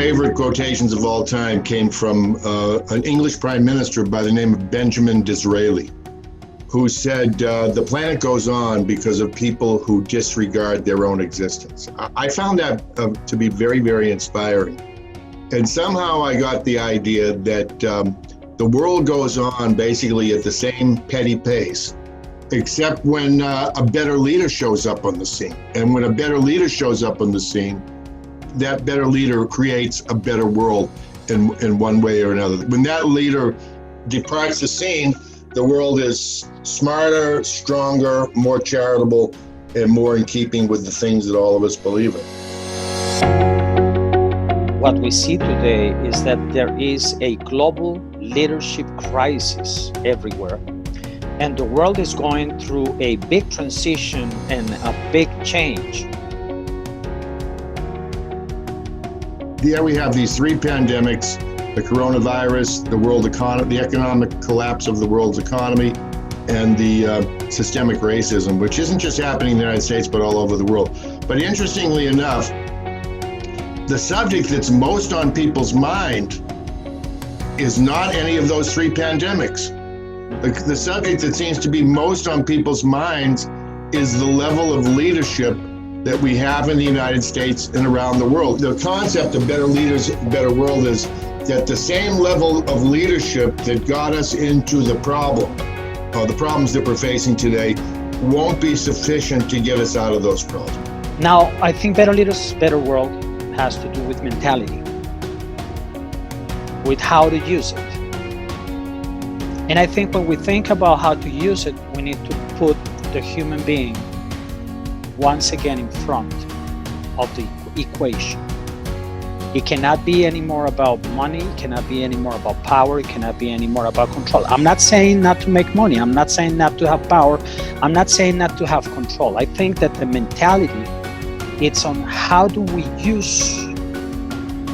favorite quotations of all time came from an English prime minister by the name of Benjamin Disraeli, who said, the planet goes on because of people who disregard their own existence. I found that to be very, very inspiring. And somehow I got the idea that the world goes on basically at the same petty pace, except when a better leader shows up on the scene. And when a better leader shows up on the scene, that better leader creates a better world in one way or another. When that leader departs the scene, the world is smarter, stronger, more charitable, and more in keeping with the things that all of us believe in. What we see today is that there is a global leadership crisis everywhere. And the world is going through a big transition and a big change. Here we have these three pandemics: the coronavirus, the world economy, the economic collapse of the world's economy, and the systemic racism, which isn't just happening in the United States, but all over the world. But interestingly enough, the subject that's most on people's mind is not any of those three pandemics. The subject that seems to be most on people's minds is the level of leadership that we have in the United States and around the world. The concept of better leaders, better world is that the same level of leadership that got us into the problems that we're facing today, won't be sufficient to get us out of those problems. Now, I think better leaders, better world has to do with mentality, with how to use it. And I think when we think about how to use it, we need to put the human being once again in front of the equation. It cannot be any more about money, it cannot be any more about power, it cannot be any more about control. I'm not saying not to make money, I'm not saying not to have power, I'm not saying not to have control. I think that the mentality, it's on how do we use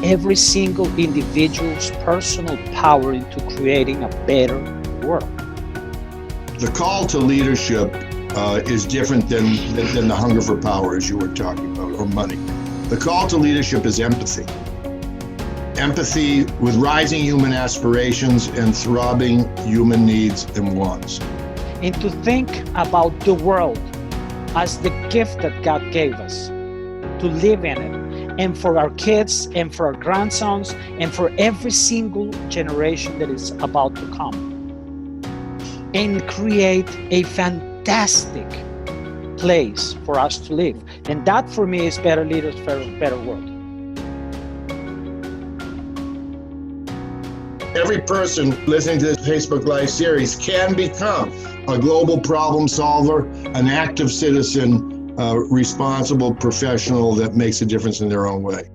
every single individual's personal power into creating a better world. The call to leadership is different than the hunger for power, as you were talking about, or money. The call to leadership is empathy. Empathy with rising human aspirations and throbbing human needs and wants. And to think about the world as the gift that God gave us, to live in it, and for our kids, and for our grandsons, and for every single generation that is about to come. And create a fantastic place for us to live. And that for me is better leaders for a better world. Every person listening to this Facebook Live series can become a global problem solver, an active citizen, a responsible professional that makes a difference in their own way.